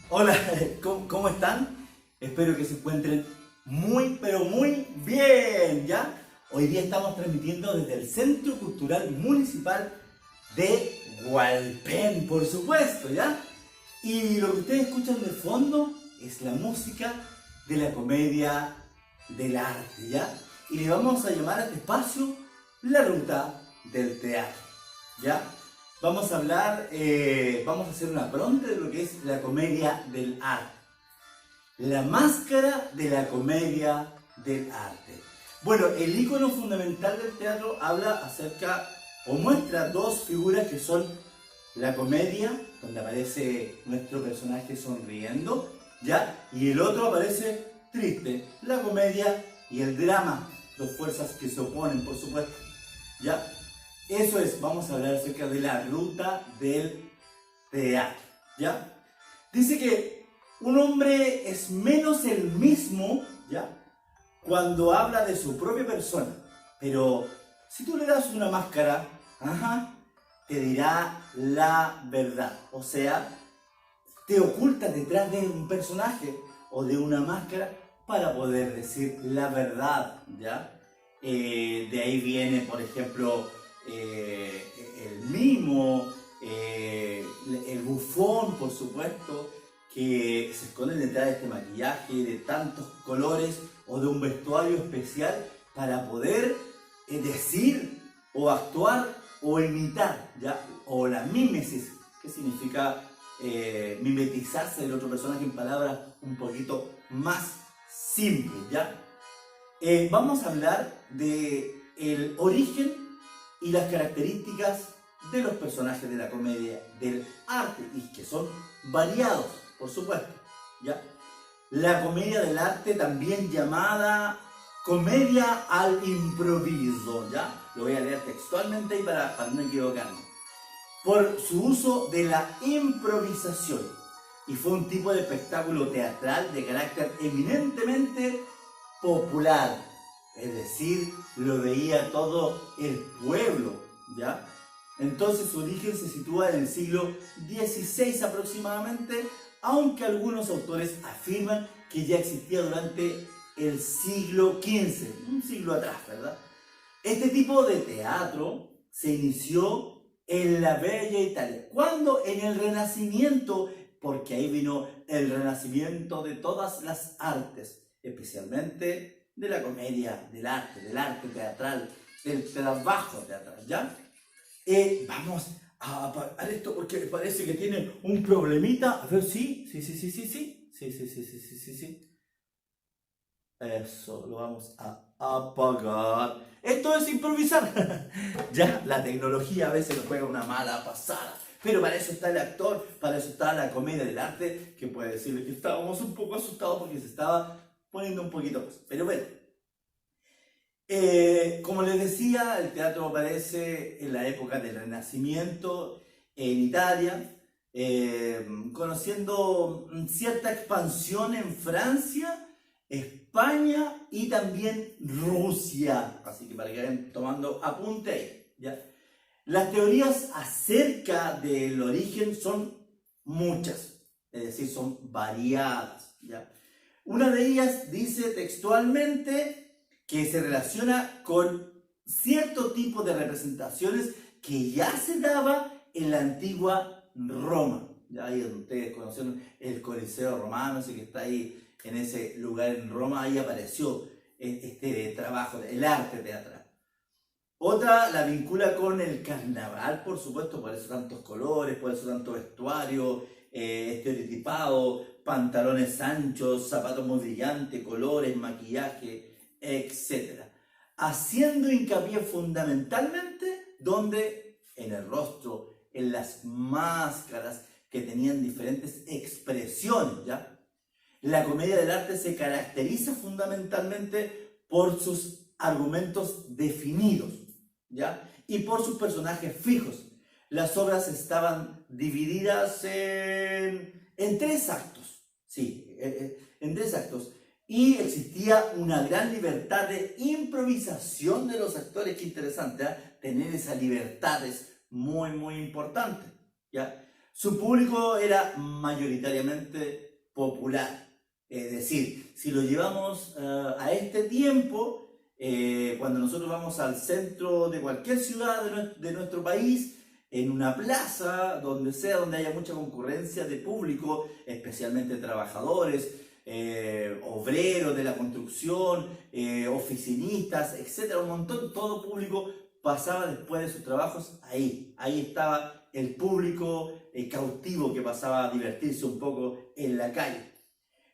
Hola, ¿cómo están? Espero que se encuentren muy, pero muy bien, ¿ya? Hoy día estamos transmitiendo desde el Centro Cultural Municipal de Hualpén, por supuesto, ¿ya? Y lo que ustedes escuchan de fondo es la música de la comedia del arte, ¿ya? Y le vamos a llamar a este espacio la ruta del teatro, ¿ya? Vamos a hablar, vamos a hacer una pronta de lo que es la comedia del arte. La máscara de la comedia del arte. Bueno, el icono fundamental del teatro habla acerca o muestra dos figuras que son la comedia, donde aparece nuestro personaje sonriendo, ¿ya? Y el otro aparece triste, la comedia y el drama, dos fuerzas que se oponen, por supuesto, ¿ya? Eso es, vamos a hablar acerca de la ruta del teatro, ¿ya? Dice que un hombre es menos el mismo, ¿ya? Cuando habla de su propia persona, pero si tú le das una máscara, ajá, te dirá la verdad, o sea, te ocultas detrás de un personaje o de una máscara para poder decir la verdad, ¿ya? De ahí viene, por ejemplo, el mimo, el bufón, por supuesto, que se esconden detrás de este maquillaje, de tantos colores o de un vestuario especial para poder decir o actuar o imitar, ¿ya? O la mímesis, que significa mimetizarse del otro personaje en palabras un poquito más simples, ¿ya? Vamos a hablar de el origen y las características de los personajes de la comedia del arte, y que son variados, por supuesto, ¿ya? La comedia del arte, también llamada comedia al improviso, ¿ya? Lo voy a leer textualmente ahí para no equivocarme. Por su uso de la improvisación, y fue un tipo de espectáculo teatral de carácter eminentemente popular, es decir, lo veía todo el pueblo, ¿ya? Entonces su origen se sitúa en el siglo XVI aproximadamente, aunque algunos autores afirman que ya existía durante el siglo XV, un siglo atrás, ¿verdad? Este tipo de teatro se inició en la Bella Italia. ¿Cuándo? En el Renacimiento, porque ahí vino el renacimiento de todas las artes, especialmente de la comedia, del arte teatral, del trabajo teatral, ¿ya? Vamos a apagar esto porque parece que tiene un problemita. A ver, sí. Eso, lo vamos a apagar. Esto es improvisar. Ya, la tecnología a veces nos juega una mala pasada. Pero para eso está el actor, para eso está la comedia del arte, que puede decirle que estábamos un poco asustados porque se estaba poniendo un poquito más. Pero bueno, como les decía, el teatro aparece en la época del Renacimiento en Italia, conociendo cierta expansión en Francia, España y también Rusia. Así que para que vayan tomando apunte ahí, ¿ya? Las teorías acerca del origen son muchas, es decir, son variadas, ¿ya? Una de ellas dice textualmente que se relaciona con cierto tipo de representaciones que ya se daba en la antigua Roma. Ya ahí donde ustedes conocieron el Coliseo Romano, ese que está ahí en ese lugar en Roma, ahí apareció este trabajo, el arte teatral. Otra la vincula con el carnaval, por supuesto, por eso tantos colores, por eso tanto vestuario, estereotipado, pantalones anchos, zapatos muy brillantes, colores, maquillaje, etc. Haciendo hincapié fundamentalmente donde en el rostro, en las máscaras que tenían diferentes expresiones, ¿ya? La comedia del arte se caracteriza fundamentalmente por sus argumentos definidos, ¿ya? Y por sus personajes fijos. Las obras estaban divididas en tres actos, sí, en tres actos. Y existía una gran libertad de improvisación de los actores. Qué interesante, ¿eh? Tener esa libertad es muy, muy importante, ¿ya? Su público era mayoritariamente popular. Es decir, si lo llevamos a este tiempo, cuando nosotros vamos al centro de cualquier ciudad de nuestro país, en una plaza, donde sea, donde haya mucha concurrencia de público, especialmente trabajadores, obreros de la construcción, oficinistas, etcétera, un montón, todo público pasaba después de sus trabajos ahí. Ahí estaba el público cautivo que pasaba a divertirse un poco en la calle.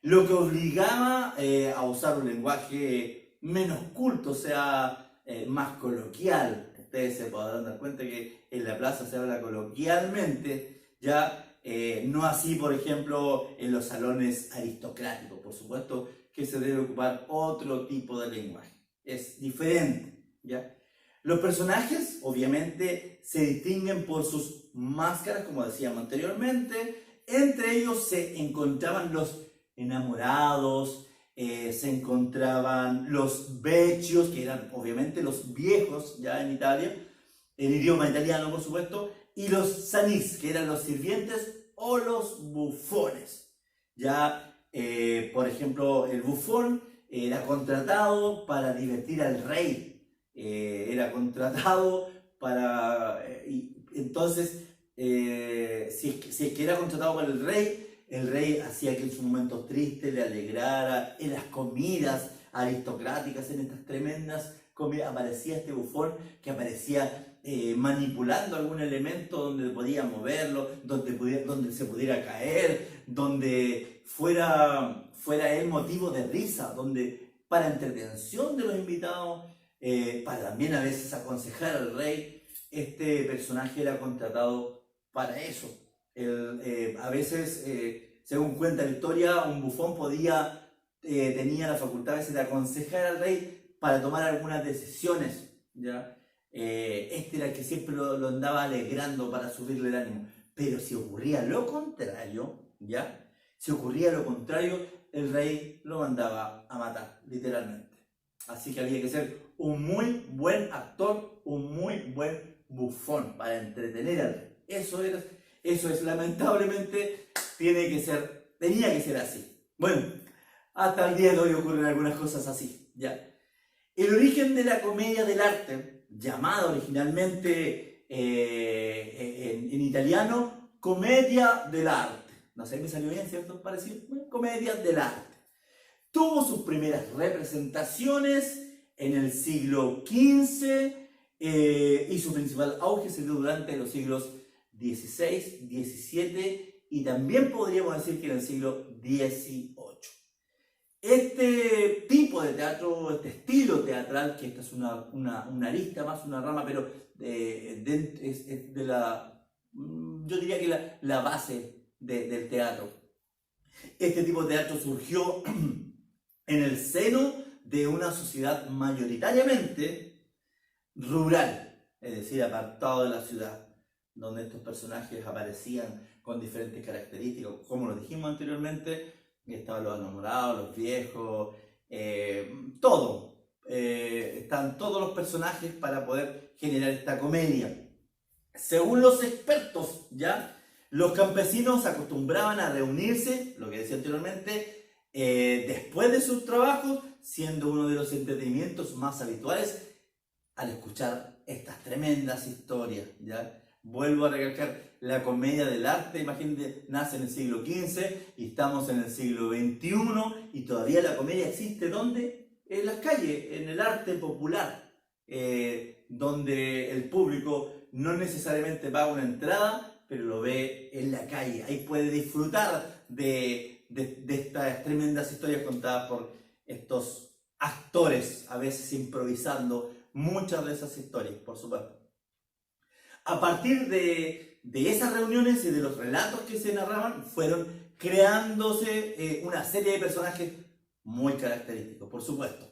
Lo que obligaba a usar un lenguaje menos culto, o sea, más coloquial. Ustedes se podrán dar cuenta que en la plaza se habla coloquialmente, ya no así, por ejemplo, en los salones aristocráticos. Por supuesto que se debe ocupar otro tipo de lenguaje. Es diferente, ¿ya? Los personajes, obviamente, se distinguen por sus máscaras, como decíamos anteriormente. Entre ellos se encontraban los enamorados, se encontraban los vecchios, que eran obviamente los viejos ya en Italia, en idioma italiano por supuesto, y los sanis, que eran los sirvientes o los bufones. Ya, por ejemplo, el bufón era contratado para divertir al rey, era contratado para... entonces, si es que era contratado para el rey hacía que en sus momentos tristes le alegrara. En las comidas aristocráticas, en estas tremendas comidas, aparecía este bufón que aparecía manipulando algún elemento donde podía moverlo, donde se pudiera caer, donde fuera él motivo de risa, donde para entretención de los invitados, para también a veces aconsejar al rey, este personaje era contratado para eso. A veces, según cuenta la historia, un bufón tenía la facultad a veces de aconsejar al rey para tomar algunas decisiones, ¿ya? Este era el que siempre lo andaba alegrando para subirle el ánimo. Pero si ocurría lo contrario, ¿ya? Si ocurría lo contrario, el rey lo mandaba a matar, literalmente. Así que había que ser un muy buen actor, un muy buen bufón para entretener al rey. Eso es, lamentablemente, tenía que ser así. Bueno, hasta el día de hoy ocurren algunas cosas así, ¿ya? El origen de la comedia del arte, llamada originalmente en italiano, comedia dell'arte. No sé, me salió bien, ¿cierto? Parecido. Bueno, comedia del arte. Tuvo sus primeras representaciones en el siglo XV y su principal auge se dio durante los siglos XVI, XVII y también podríamos decir que en el siglo XVIII. Este tipo de teatro, este estilo teatral, que esta es una arista más, una rama, pero es de yo diría que la base del teatro. Este tipo de teatro surgió en el seno de una sociedad mayoritariamente rural, es decir, apartado de la ciudad, donde estos personajes aparecían con diferentes características, como lo dijimos anteriormente. Estaban los enamorados, los viejos, todo. Están todos los personajes para poder generar esta comedia. Según los expertos, ¿ya? Los campesinos acostumbraban a reunirse, lo que decía anteriormente, después de sus trabajos, siendo uno de los entretenimientos más habituales al escuchar estas tremendas historias, ¿ya? Vuelvo a recalcar, la comedia del arte, imagínate, nace en el siglo XV y estamos en el siglo XXI y todavía la comedia existe, ¿dónde? En las calles, en el arte popular, donde el público no necesariamente paga una entrada, pero lo ve en la calle. Ahí puede disfrutar de estas tremendas historias contadas por estos actores, a veces improvisando muchas de esas historias, por supuesto. A partir de esas reuniones y de los relatos que se narraban, fueron creándose una serie de personajes muy característicos, por supuesto,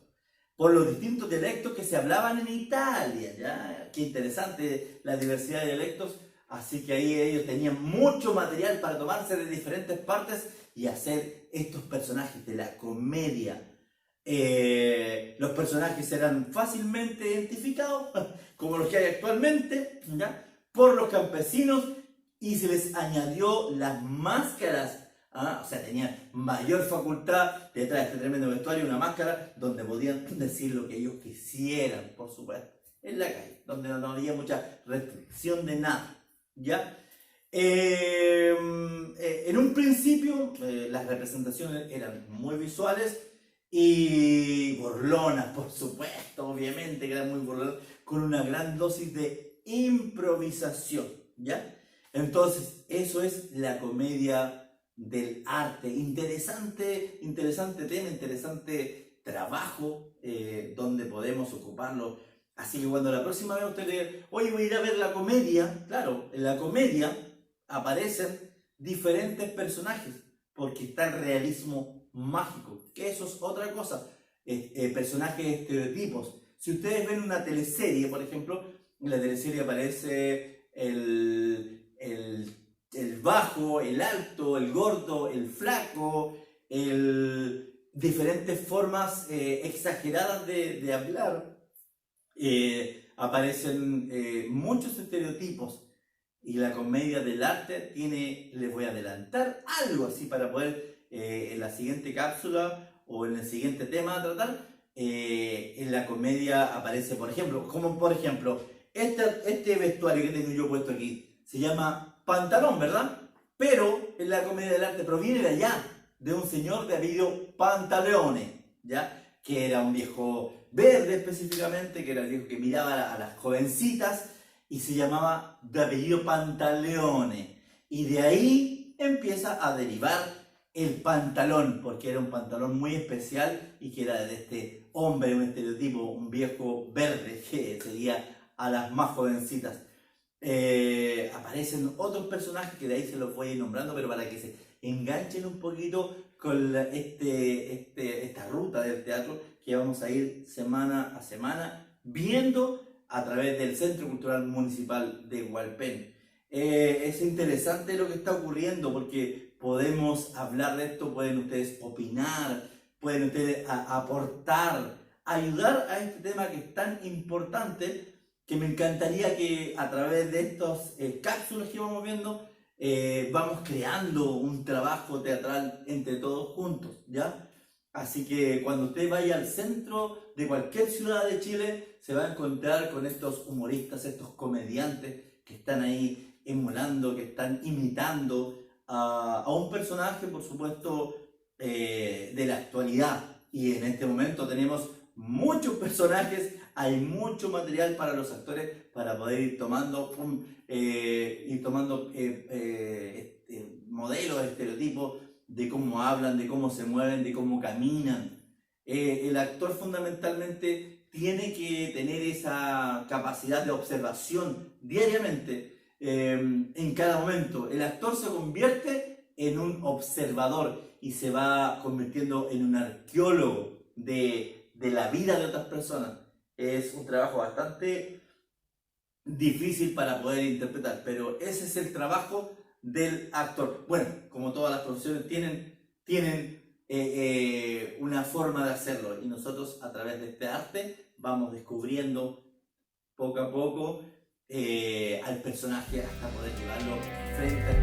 por los distintos dialectos que se hablaban en Italia, ¿ya? Qué interesante la diversidad de dialectos, así que ahí ellos tenían mucho material para tomarse de diferentes partes y hacer estos personajes de la comedia. Los personajes eran fácilmente identificados, como los que hay actualmente, ¿ya? Por los campesinos y se les añadió las máscaras. O sea, tenían mayor facultad detrás de este tremendo vestuario, una máscara donde podían decir lo que ellos quisieran, por supuesto, en la calle, donde no había mucha restricción de nada, ¿ya? En un principio las representaciones eran muy visuales y burlonas, por supuesto, obviamente que eran muy burlonas, con una gran dosis de improvisación, ¿ya? Entonces, eso es la comedia del arte. Interesante tema, interesante trabajo donde podemos ocuparlo. Así que cuando la próxima vez usted diga, oye, voy a ir a ver la comedia, claro, en la comedia aparecen diferentes personajes, porque está el realismo mágico, que eso es otra cosa, personajes estereotipos. Si ustedes ven una teleserie, por ejemplo, en la teleserie aparece el bajo, el alto, el gordo, el flaco, diferentes formas exageradas de hablar, aparecen muchos estereotipos. Y la comedia del arte tiene, les voy a adelantar algo así para poder en la siguiente cápsula o en el siguiente tema a tratar. En la comedia aparece, por ejemplo, este vestuario que tengo yo puesto aquí se llama pantalón, ¿verdad? Pero en la comedia del arte proviene de allá, de un señor de apellido Pantaleone, ¿ya? Que era un viejo verde específicamente, que era el viejo que miraba a las jovencitas, y se llamaba de apellido Pantaleone. Y de ahí empieza a derivar el pantalón, porque era un pantalón muy especial y que era de este hombre, un estereotipo, un viejo verde que seguía a las más jovencitas. Aparecen otros personajes que de ahí se los voy a ir nombrando, pero para que se enganchen un poquito con esta ruta del teatro que vamos a ir semana a semana viendo a través del Centro Cultural Municipal de Hualpén. Es interesante lo que está ocurriendo porque podemos hablar de esto, pueden ustedes opinar, pueden ustedes aportar, ayudar a este tema que es tan importante, que me encantaría que a través de estas cápsulas que vamos viendo vamos creando un trabajo teatral entre todos juntos, ¿ya? Así que cuando usted vaya al centro de cualquier ciudad de Chile, se va a encontrar con estos humoristas, estos comediantes que están ahí emulando, que están imitando a un personaje, por supuesto, de la actualidad. Y en este momento tenemos muchos personajes, hay mucho material para los actores para poder ir tomando modelos, estereotipos de cómo hablan, de cómo se mueven, de cómo caminan. El actor fundamentalmente tiene que tener esa capacidad de observación diariamente, en cada momento. El actor se convierte en un observador y se va convirtiendo en un arqueólogo de la vida de otras personas. Es un trabajo bastante difícil para poder interpretar, pero ese es el trabajo del actor. Bueno, como todas las profesiones tienen una forma de hacerlo, y nosotros a través de este arte vamos descubriendo poco a poco al personaje hasta poder llevarlo frente a